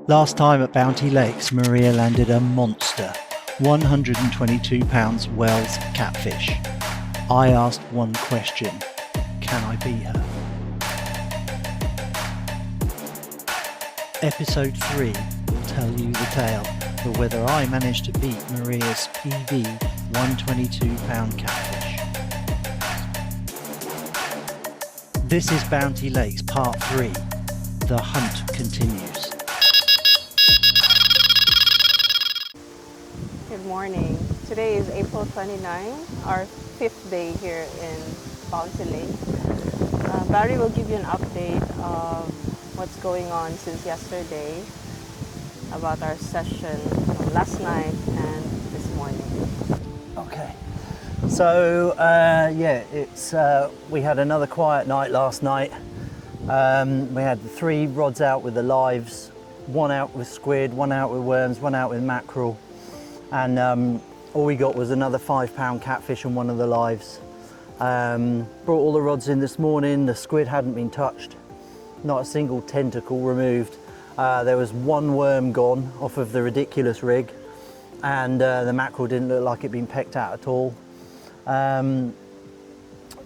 Last time at Bounty Lakes, Maria landed a monster, 122 pounds Wels catfish. I asked one question: can I beat her? Episode 3 will tell you the tale of whether I managed to beat Maria's PB 122 pound catfish. This is Bounty Lakes Part 3. The hunt continues. Good morning. Today is April 29, our 5th day here in Bounty Lake. Barry will give you an update of what's going on since yesterday about our session last night and this morning. Okay. So we had another quiet night last night. We had 3 rods out with the lives, 1 out with squid, 1 out with worms, 1 out with mackerel, and all we got was another 5-pound catfish on one of the lives. Brought all the rods in this morning. The squid hadn't been touched, not a single tentacle removed. There was 1 worm gone off of the ridiculous rig, and the mackerel didn't look like it'd been pecked out at all.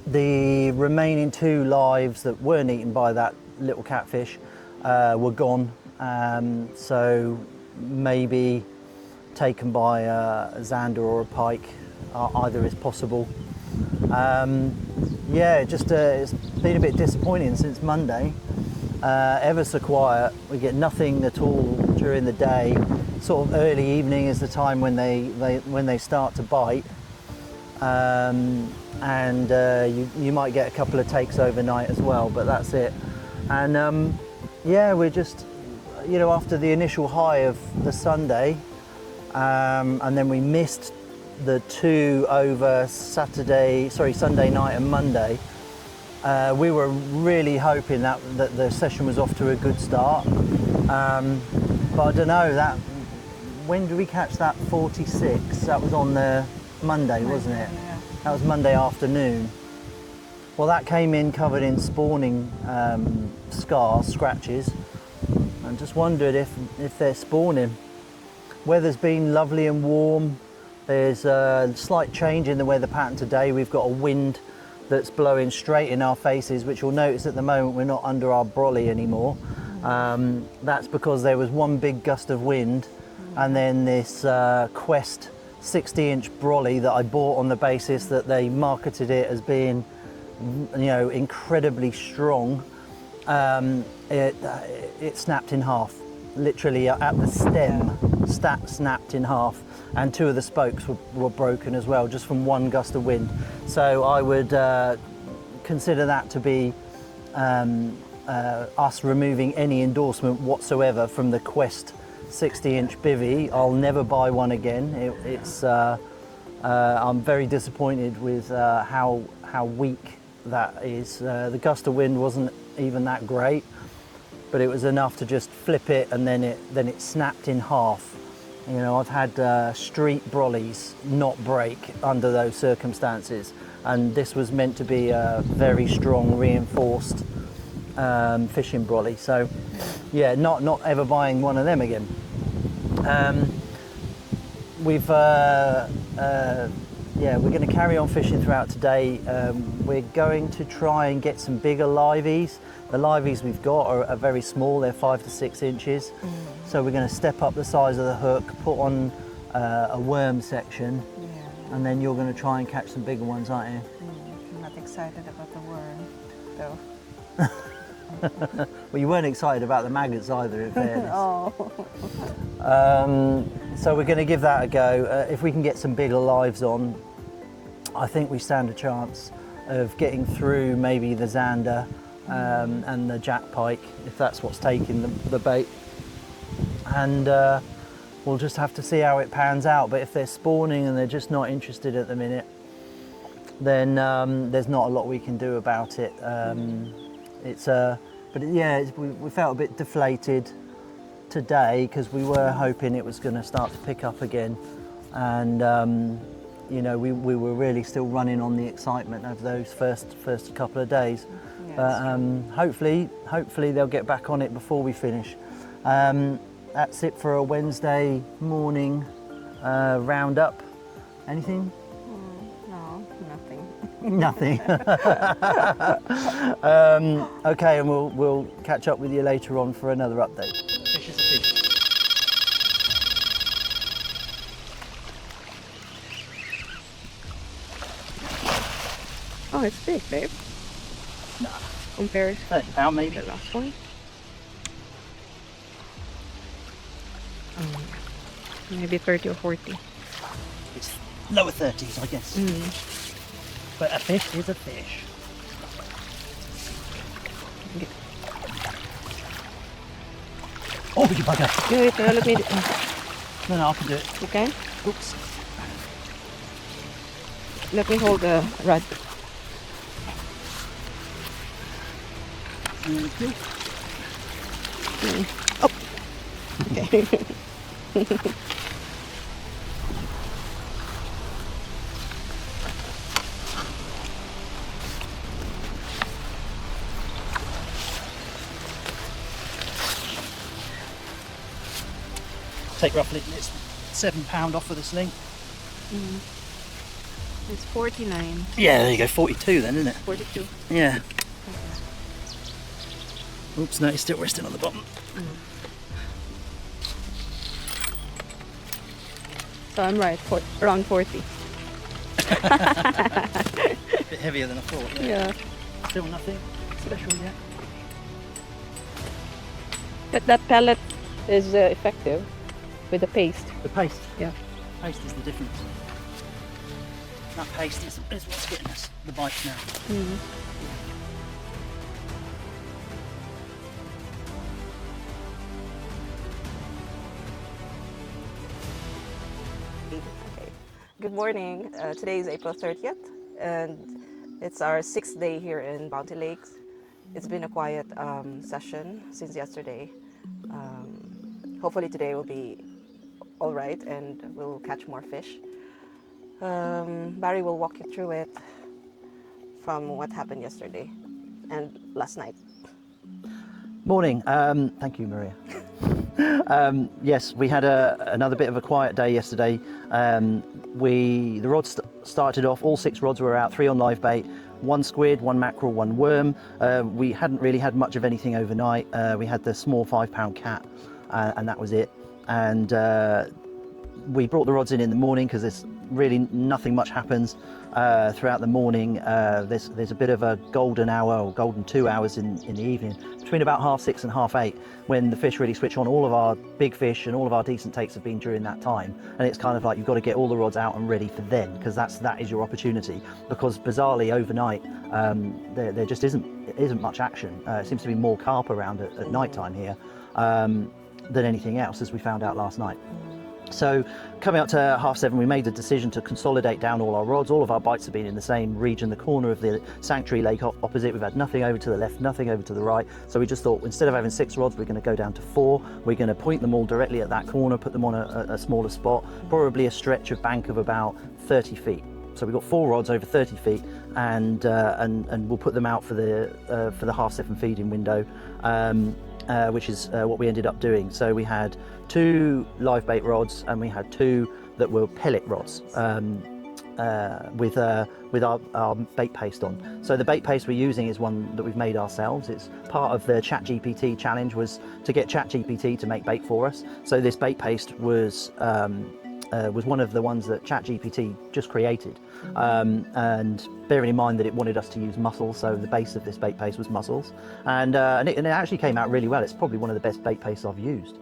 The remaining 2 lives that weren't eaten by that little catfish were gone, so maybe taken by a zander or a pike. Either is possible. It's been a bit disappointing since Monday. Ever so quiet. We get nothing at all during the day. Sort of early evening is the time when they start to bite. You might get a couple of takes overnight as well, but that's it. And we're just, after the initial high of the Sunday, and then we missed the 2 over Sunday night and Monday. We were really hoping that the session was off to a good start, but I don't know. When did we catch that 46? That was on the Monday, wasn't it? Yeah. That was Monday afternoon. Well, that came in covered in spawning scratches. I just wondered if they're spawning. Weather's been lovely and warm. There's a slight change in the weather pattern today. We've got a wind that's blowing straight in our faces, which you'll notice at the moment we're not under our brolly anymore. That's because there was 1 big gust of wind, and then this Quest 60-inch brolly that I bought on the basis that they marketed it as being, incredibly strong. It snapped in half, literally at the stem. Snapped in half, and 2 of the spokes were broken as well, just from 1 gust of wind. So I would consider that to be us removing any endorsement whatsoever from the Quest 60-inch bivvy. I'll never buy one again. I'm very disappointed with how weak that is. The gust of wind wasn't even that great, but it was enough to just flip it, and then it snapped in half. I've had street brollies not break under those circumstances, and this was meant to be a very strong reinforced fishing brolly. So not ever buying one of them again. We're going to carry on fishing throughout today. We're going to try and get some bigger liveys. The liveys we've got are very small. They're 5 to 6 inches. So we're going to step up the size of the hook, put on a worm section, and then you're going to try and catch some bigger ones, aren't you? I'm not excited about the worm, though. Well, you weren't excited about the maggots either, in fairness. Oh. So we're going to give that a go. If we can get some bigger lives on, I think we stand a chance of getting through maybe the zander and the jack pike, if that's what's taking the bait. And we'll just have to see how it pans out. But if they're spawning and they're just not interested at the minute, then there's not a lot we can do about it. We felt a bit deflated today because we were hoping it was going to start to pick up again, and we were really still running on the excitement of those first couple of days. But hopefully they'll get back on it before we finish. That's it for a Wednesday morning roundup. Anything? No, nothing. Nothing. Okay, and we'll catch up with you later on for another update. Fish is a fish. Oh, it's big, babe. Nah. Compared to £30 maybe. the last one. Maybe 30 or 40. It's lower 30s, I guess. But a fish is a fish. Oh, you bugger. Wait, let me. No, I can do it. You can? Oops. Let me hold the rod. Thank you. Oh. Okay. Take roughly, it's £7 off for the sling. It's 49. Yeah, there you go, 42 then, isn't it? 42. Yeah. Oops, no, it's still resting on the bottom. So I'm right, around 40. A bit heavier than I thought. Yeah. Still nothing special yet. But that pellet is effective with the paste. The paste. Yeah. Paste is the difference. That paste is what's getting us the bites now. Okay. Good morning. Today is April 30th, and it's our 6th day here in Bounty Lakes. It's been a quiet session since yesterday. Hopefully today will be all right, and we'll catch more fish. Barry will walk you through it from what happened yesterday and last night. Morning. Thank you, Maria. Yes, we had another bit of a quiet day yesterday. The rods started off, all 6 rods were out, 3 on live bait, 1 squid, 1 mackerel, 1 worm. We hadn't really had much of anything overnight. We had the small £5 cat, and that was it. And we brought the rods in the morning because there's really nothing much happens throughout the morning. There's a bit of a golden hour or golden 2 hours in the evening, between about 6:30 and 8:30, when the fish really switch on. All of our big fish and all of our decent takes have been during that time, and it's kind of like you've got to get all the rods out and ready for then, because that is your opportunity. Because bizarrely overnight there just isn't much action. It seems to be more carp around at night time here than anything else, as we found out last night. So coming up to 7:30, we made the decision to consolidate down all our rods. All of our bites have been in the same region, the corner of the sanctuary lake opposite. We've had nothing over to the left, nothing over to the right. So we just thought, instead of having 6 rods, we're going to go down to 4. We're going to point them all directly at that corner, put them on a smaller spot, probably a stretch of bank of about 30 feet. So we've got 4 rods over 30 feet, and we'll put them out for the 7:30 feeding window. Which is what we ended up doing. So we had 2 live bait rods, and we had 2 that were pellet rods with our bait paste on. So the bait paste we're using is one that we've made ourselves. It's part of the ChatGPT challenge, was to get ChatGPT to make bait for us. So this bait paste was one of the ones that ChatGPT just created, and bearing in mind that it wanted us to use mussels, so the base of this bait paste was mussels, and it actually came out really well. It's probably one of the best bait pastes I've used.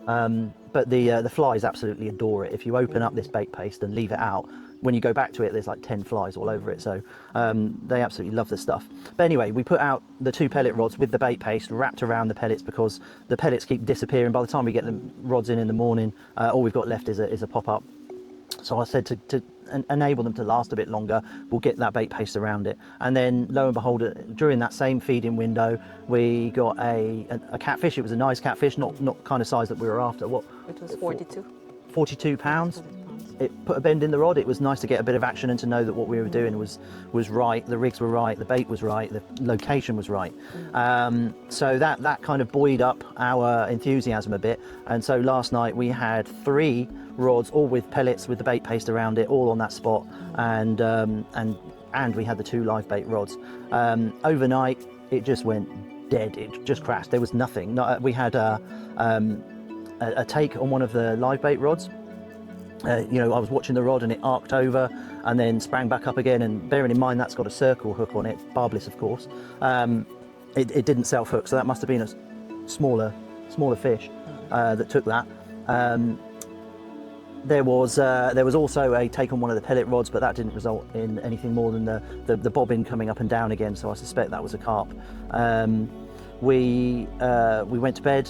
But the flies absolutely adore it. If you open up this bait paste and leave it out, when you go back to it, there's like 10 flies all over it. So they absolutely love the stuff. But anyway, we put out the 2 pellet rods with the bait paste wrapped around the pellets, because the pellets keep disappearing. By the time we get the rods in the morning, all we've got left is a pop-up. So I said to enable them to last a bit longer, we'll get that bait paste around it. And then lo and behold, during that same feeding window, we got a catfish. It was a nice catfish, not kind of size that we were after. What? It was 42. 42 pounds. it put a bend in the rod. It was nice to get a bit of action and to know that what we were doing was right. The rigs were right, the bait was right, the location was right. So that kind of buoyed up our enthusiasm a bit. And so last night we had 3 rods, all with pellets, with the bait paste around it, all on that spot, and we had the 2 live bait rods. Overnight, it just went dead. It just crashed. There was nothing. We had a take on one of the live bait rods. I was watching the rod and it arced over and then sprang back up again, and bearing in mind that's got a circle hook on it, barbless of course, it didn't self hook, so that must have been a smaller fish that took that. There was also a take on one of the pellet rods, but that didn't result in anything more than the bobbin coming up and down again, so I suspect that was a carp. We went to bed.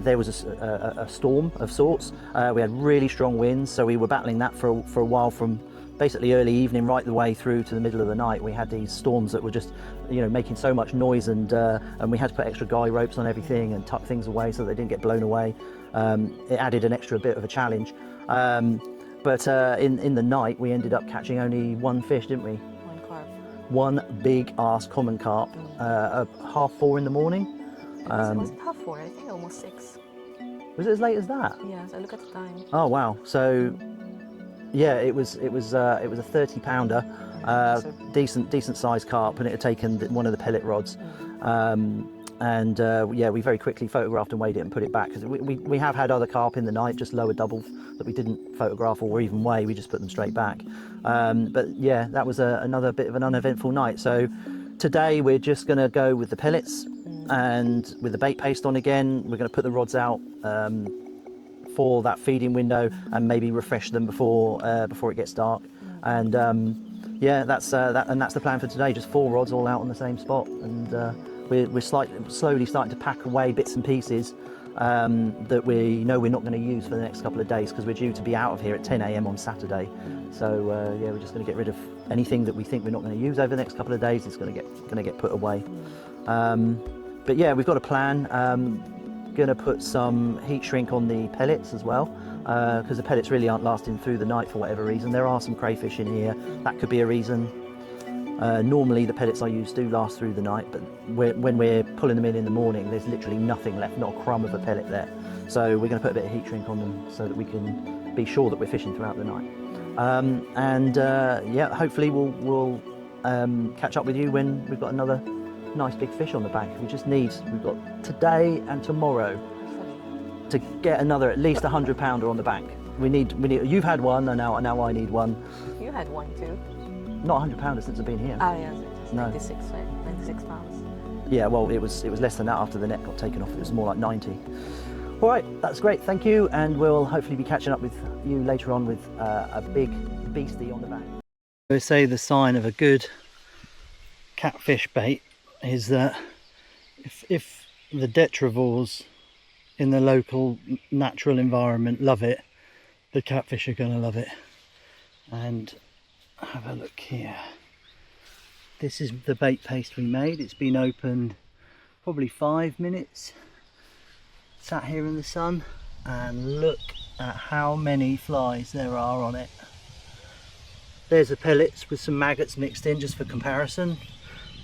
There was a storm of sorts. We had really strong winds, so we were battling that for a while, from basically early evening right the way through to the middle of the night. We had these storms that were just making so much noise, and we had to put extra guy ropes on everything and tuck things away so they didn't get blown away. It added an extra bit of a challenge. But in the night we ended up catching only 1 fish, didn't we? 1 carp. 1 big ass common carp at 4:30 in the morning. Was it 4:30? I think almost 6. Was it as late as that? Yes, I look at the time. Oh wow! So yeah, it was a 30 pounder, decent sized carp, and it had taken one of the pellet rods. We very quickly photographed and weighed it and put it back, because we have had other carp in the night, just lower doubles that we didn't photograph or even weigh. We just put them straight back. But yeah, that was another bit of an uneventful night. So today we're just going to go with the pellets and with the bait paste on again. We're going to put the rods out for that feeding window and maybe refresh them before it gets dark. And that's the plan for today. Just 4 rods all out on the same spot, and we're slowly starting to pack away bits and pieces that we know we're not going to use for the next couple of days, because we're due to be out of here at 10 a.m. on Saturday. So we're just going to get rid of anything that we think we're not going to use over the next couple of days. It's going to get put away. But yeah, we've got a plan. Going to put some heat shrink on the pellets as well, because the pellets really aren't lasting through the night for whatever reason. There are some crayfish in here. That could be a reason. Normally the pellets I use do last through the night, but when we're pulling them in the morning, there's literally nothing left, not a crumb of a pellet there. So we're going to put a bit of heat shrink on them so that we can be sure that we're fishing throughout the night. Hopefully we'll catch up with you when we've got another nice big fish on the bank. We've got today and tomorrow to get another at least 100 pounder on the bank. We need. You've had one, and now I need one. You had one too. Not 100 pounder since I've been here. Oh yes, it's No. 96 pounds. Yeah, well, it was less than that after the net got taken off. It was more like 90. All right, that's great. Thank you, and we'll hopefully be catching up with you later on with a big beastie on the bank. They say the sign of a good catfish bait is that if the detrivores in the local natural environment love it, the catfish are going to love it. And have a look here. This is the bait paste we made. It's been opened probably 5 minutes. Sat here in the sun, and look at how many flies there are on it. There's the pellets with some maggots mixed in just for comparison.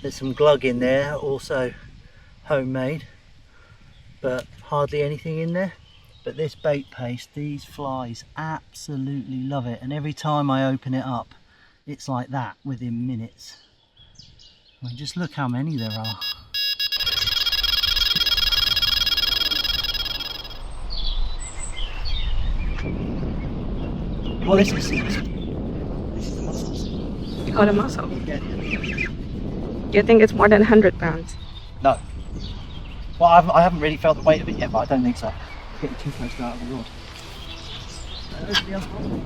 There's some glug in there, also homemade, but hardly anything in there. But this bait paste, these flies absolutely love it, and every time I open it up, it's like that within minutes. I mean, just look how many there are. Well, this is the mussels. Oh, the mussel. Yeah. Do you think it's more than 100 pounds? No. Well, I haven't really felt the weight of it yet, but I don't think so. It's getting too close to out of the rod. There's the other one.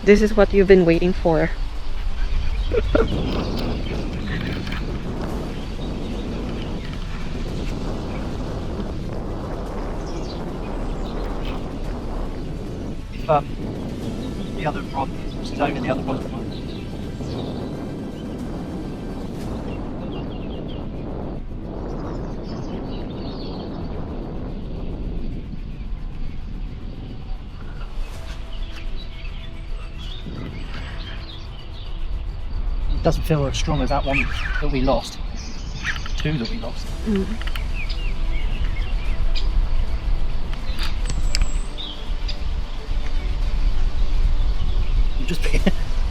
This is what you've been waiting for. the other rod, which is over the other rod. It doesn't feel as strong as that one that we lost. Two that we lost. Mm.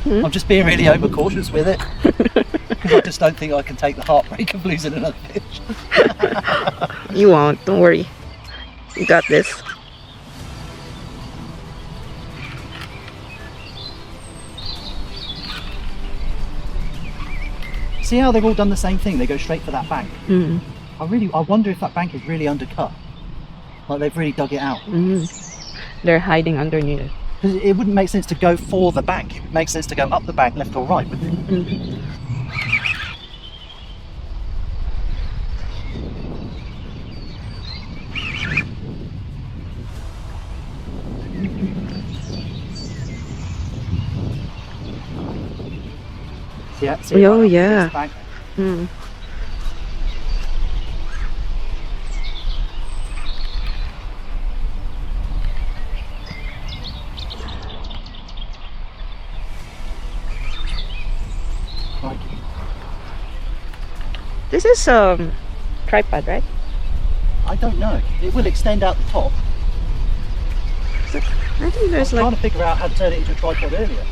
I'm just being really overcautious with it. Because I just don't think I can take the heartbreak of losing another fish. You won't, don't worry. You got this. See how they've all done the same thing? They go straight for that bank. Mm. I wonder if that bank is really undercut. Like they've really dug it out. Mm. They're hiding underneath it. Because it wouldn't make sense to go for the bank. It would make sense to go up the bank, left or right, wouldn't it? Mm. See Oh, right yeah. this bank. Mm. Like, This is tripod, right? I don't know. It will extend out the top. I think I was there's trying like. to figure out how to turn it into a tripod earlier.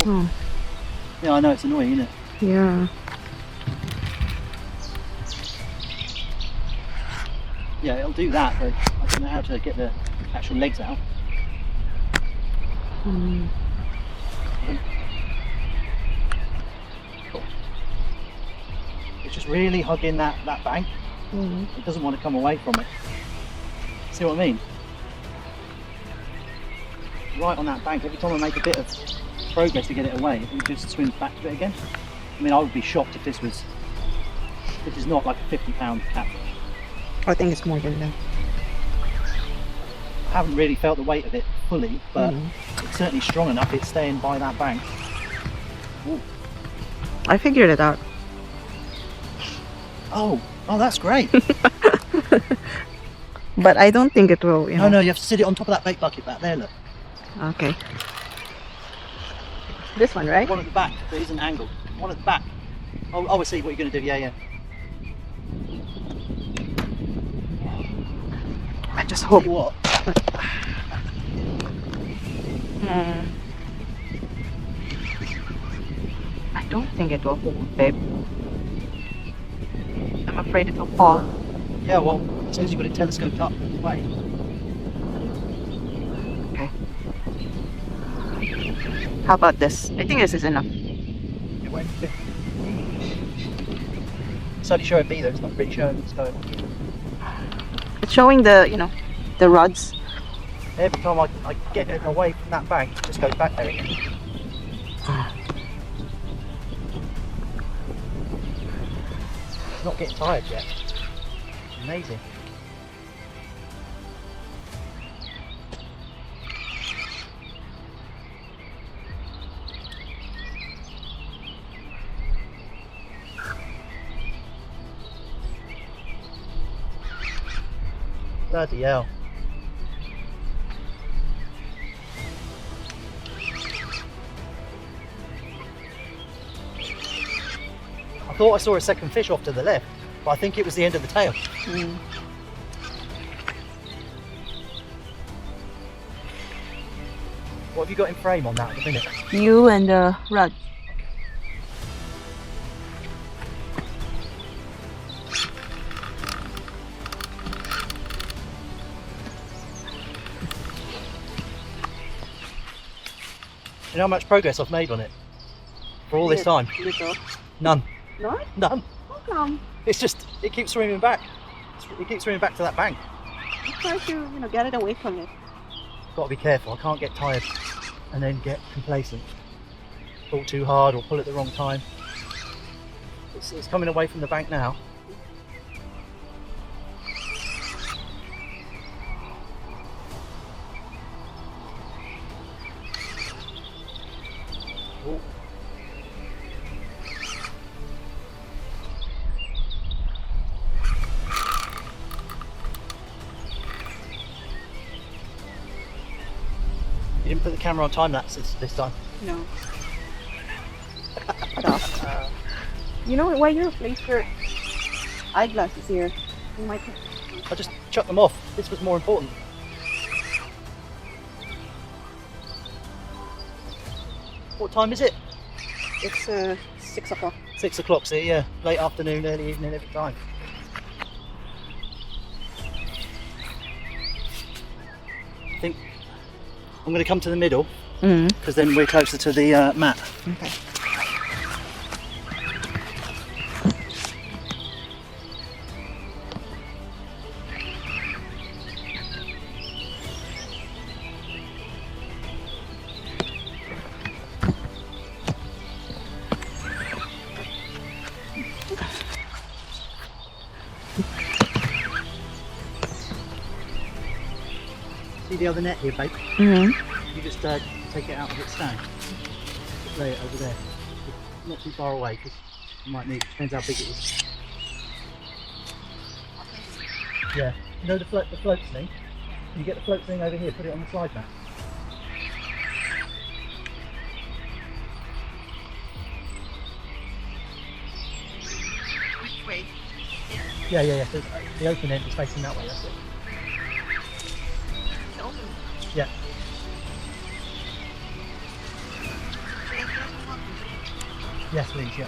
Oh, Yeah, I know, it's annoying, isn't it? yeah. Yeah, it'll do that, but I don't know how to get the actual legs out. Mm. Cool. It's just really hugging that bank. Mm. It doesn't want to come away from it. See what I mean? Right on that bank, every time I make a bit of progress to get it away, it just swims back to it again. I mean, I would be shocked if this is not like a 50-pound catfish. I think it's more than that. I haven't really felt the weight of it fully, but Mm. it's certainly strong enough. It's staying by that bank. Ooh. I figured it out. Oh, that's great. But I don't think it will, you know. No, you have to sit it on top of that bait bucket back there, look. Okay. This one, right? One at the back that isn't angled. One at the back. Oh, I see what you're going to do. Yeah. I just hope. Tell you what, Mm. I don't think it will hold, babe. I'm afraid it will fall. yeah, well, as soon as you've got it telescoped up, way. Okay. How about this? I think this is enough. It won't fit. It's only showing me though, it's not really showing it's going. It's showing the, the rods. Every time I get it away from that bank, it just goes back there again. It's not getting tired yet. Amazing. Bloody hell. I thought I saw a second fish off to the left, but I think it was the end of the tail. Mm. What have you got in frame on that at the minute? You and the rod. You know how much progress I've made on it? For all this time? Little. None. No? None. How come? It's just, it keeps swimming back. It keeps swimming back to that bank. Try to, get it away from it. Got to be careful, I can't get tired and then get complacent. Pull too hard or pull at the wrong time. It's coming away from the bank now. didn't put the camera on time lapse this time. No. You know why you replaced your eyeglasses here? You might have... I just chucked them off. This was more important. What time is it? It's 6 o'clock. 6 o'clock, see, yeah. Late afternoon, early evening, every time. I think I'm going to come to the middle because then we're closer to the mat. Okay. See the other net here, babe? Mm-hmm. You just take it out of its stand. Just lay it over there. Not too far away because you might need, depends how big it is. Yeah. You know the float thing? You get the float thing over here, put it on the slide mat. Which way? Yeah. So the open end is facing that way, that's it. It's open. Yeah. Yes, please, yeah.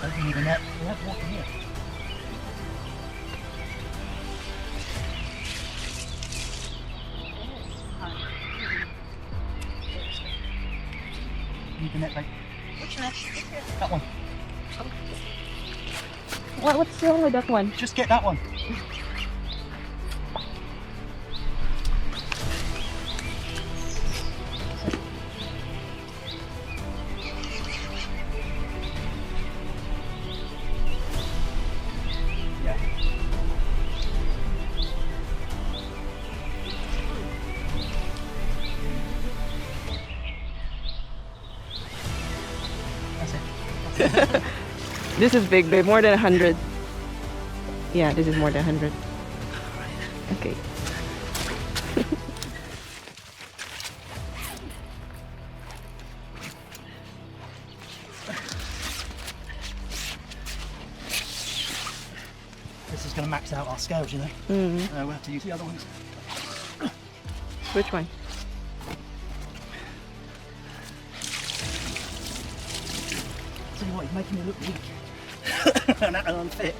Don't need a net. We have water here. Need the net, mate. Which net? That one. What's wrong with that one? Just get that one. Yeah. That's it. This is big, babe. More than 100. Yeah, this is more than 100. Okay. This is going to max out our scales, you know. We'll have to use the other ones. Which one? Tell you what, he's making me look weak and unfit.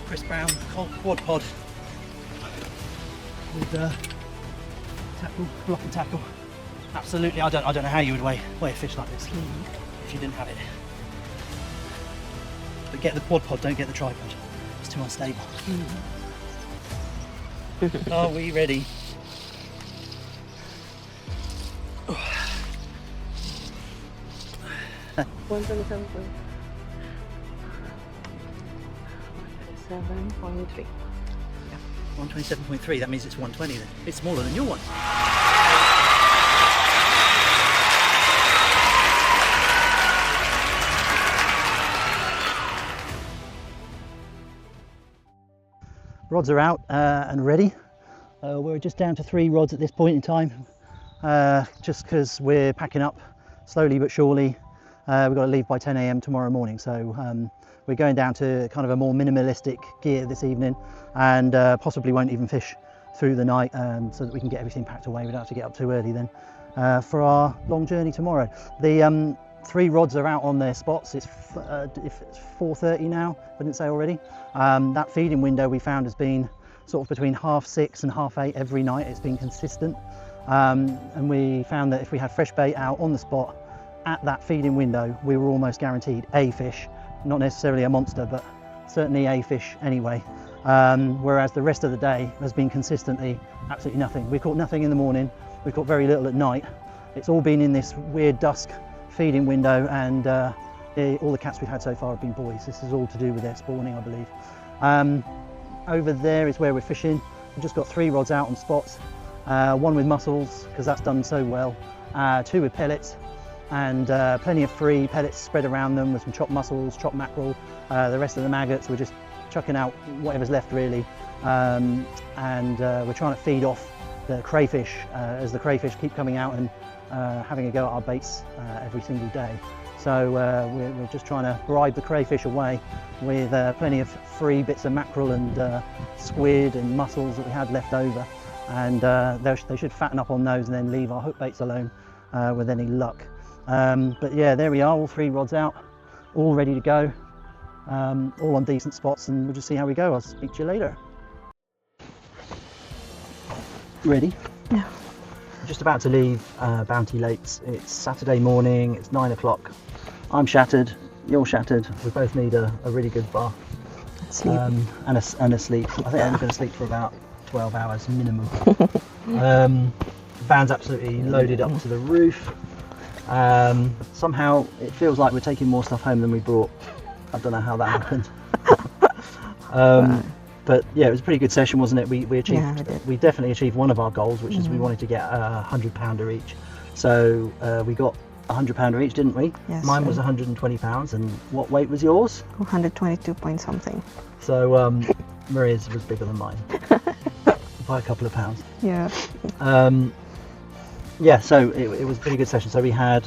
Chris Brown quad pod with tackle, block and tackle. Absolutely, I don't know how you would weigh a fish like this if you didn't have it. But get the quad pod, don't get the tripod. It's too unstable. Are we ready? 127.3. 127.3, that means it's 120 then. It's smaller than your one. Rods are out and ready. We're just down to 3 rods at this point in time, just because we're packing up slowly but surely. We've got to leave by 10 AM tomorrow morning, so we're going down to kind of a more minimalistic gear this evening, and possibly won't even fish through the night, so that we can get everything packed away. We don't have to get up too early then for our long journey tomorrow. The 3 rods are out on their spots. It's 4:30 now, I didn't say already. That feeding window we found has been sort of between 6:30 and 8:30 every night. It's been consistent. and we found that if we had fresh bait out on the spot at that feeding window, we were almost guaranteed a fish, not necessarily a monster, but certainly a fish anyway. Whereas the rest of the day has been consistently absolutely nothing. We caught nothing in the morning, we caught very little at night. It's all been in this weird dusk feeding window, and all the cats we've had so far have been boys. This is all to do with their spawning, I believe. Over there is where we're fishing. We've just got 3 rods out on spots, 1 with mussels, because that's done so well, 2 with pellets, and plenty of free pellets spread around them with some chopped mussels, chopped mackerel. The rest of the maggots, we're just chucking out whatever's left really, and we're trying to feed off the crayfish as the crayfish keep coming out and having a go at our baits every single day. So we're just trying to bribe the crayfish away with plenty of free bits of mackerel and squid and mussels that we had left over, and they should fatten up on those and then leave our hook baits alone with any luck. But yeah, there we are, all 3 rods out, all ready to go, all on decent spots, and we'll just see how we go. I'll speak to you later. Ready? Yeah. Just about to leave Bounty Lakes. It's Saturday morning, it's 9 o'clock. I'm shattered, you're shattered. We both need a really good bath. Sleep. And a sleep. I think I'm going to sleep for about 12 hours minimum. Van's absolutely loaded up to the roof. Somehow it feels like we're taking more stuff home than we brought. I don't know how that happened. But yeah, it was a pretty good session, wasn't it? We achieved, Yeah, we definitely achieved one of our goals, which is we wanted to get a £100 each. So we got a £100 each, didn't we? Yes. Mine was £120, and what weight was yours? 122 point something. So Maria's was bigger than mine by a couple of pounds. Yeah. Yeah, so it was a pretty good session. So we had,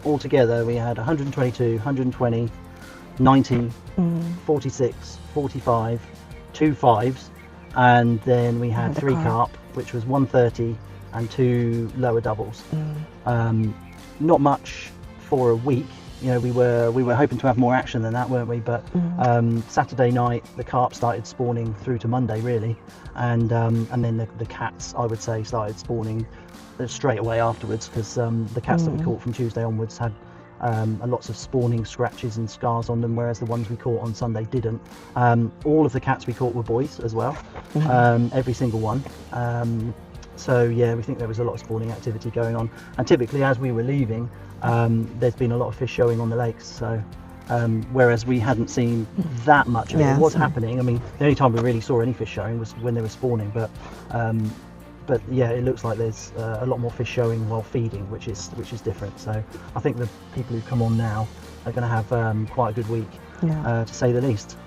altogether, we had 122, 120, 90, 46, 45, 2 5s, and then we had 3 carp, which was 130 and 2 lower doubles. Not much for a week. You know, we were hoping to have more action than that, weren't we? But Saturday night the carp started spawning through to Monday really, and then the cats, I would say, started spawning straight away afterwards, because the cats that we caught from Tuesday onwards had lots of spawning scratches and scars on them, whereas the ones we caught on Sunday didn't. All of the cats we caught were boys as well, every single one. So yeah, we think there was a lot of spawning activity going on, and typically as we were leaving, there's been a lot of fish showing on the lakes. So whereas we hadn't seen that much of it, it was happening. I mean, the only time we really saw any fish showing was when they were spawning, but yeah, it looks like there's a lot more fish showing while feeding, which is different. So I think the people who come on now are going to have quite a good week, to say the least.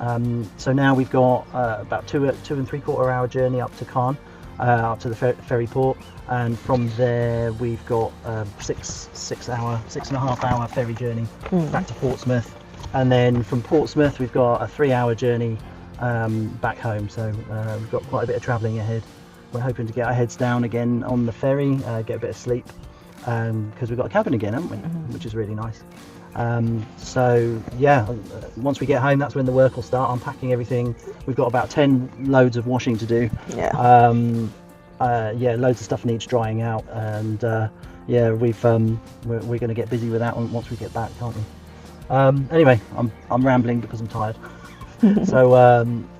So now we've got about 2 3/4 hour journey up to Caen, up to the ferry port, and from there we've got 6.5 hour ferry journey back to Portsmouth, and then from Portsmouth we've got a 3-hour journey back home. So we've got quite a bit of travelling ahead. We're hoping to get our heads down again on the ferry, get a bit of sleep, because we've got a cabin again, haven't we? Which is really nice. So yeah, once we get home, that's when the work will start, unpacking everything. We've got about 10 loads of washing to do. Yeah, loads of stuff needs drying out, and yeah, we're going to get busy with that once we get back, can't we? Anyway, I'm rambling because I'm tired. So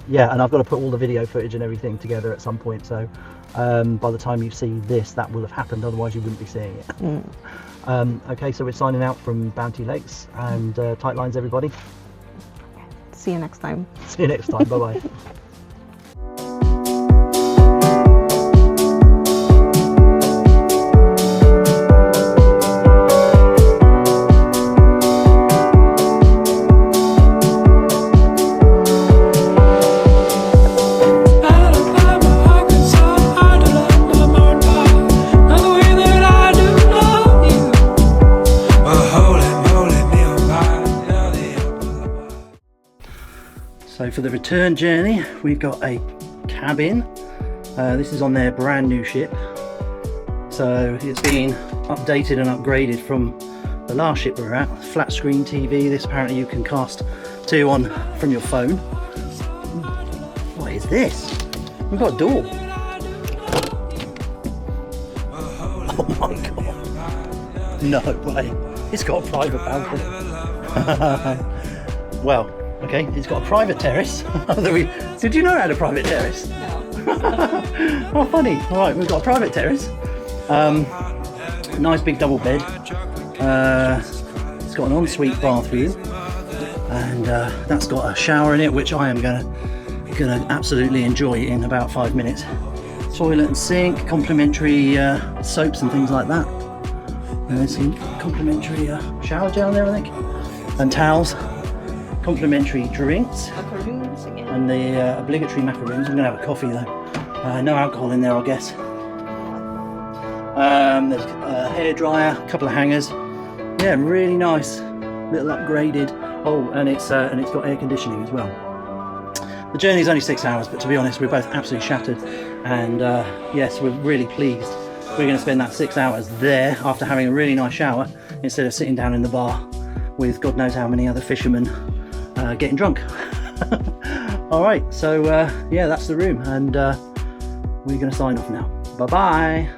yeah, and I've got to put all the video footage and everything together at some point, so by the time you see this, that will have happened, otherwise you wouldn't be seeing it. Okay, so we're signing out from Bounty Lakes, and tight lines everybody. See you next time. See you next time. Bye bye. So for the return journey, we've got a cabin. This is on their brand new ship. So it's been updated and upgraded from the last ship we were at. Flat screen TV. This apparently you can cast 2 on from your phone. What is this? We've got a door. No way. It's got a private balcony. Well, okay, it's got a private terrace. Did you know it had a private terrace? No. Oh, funny. All right, we've got a private terrace. Nice big double bed. It's got an ensuite bathroom, and that's got a shower in it, which I am gonna absolutely enjoy in about 5 minutes. Toilet and sink, complimentary soaps and things like that. And there's some complimentary shower gel there, I think, and towels. Complimentary drinks. Macaroons again. And the obligatory macaroons. I'm gonna have a coffee though. No alcohol in there, I guess. There's a hairdryer, a couple of hangers. Yeah, really nice, little upgraded. Oh, and it's got air conditioning as well. The journey's only 6 hours, but to be honest, we're both absolutely shattered. And yes, we're really pleased. We're going to spend that 6 hours there after having a really nice shower, instead of sitting down in the bar with God knows how many other fishermen getting drunk. All right, so yeah, that's the room, and we're going to sign off now. Bye bye.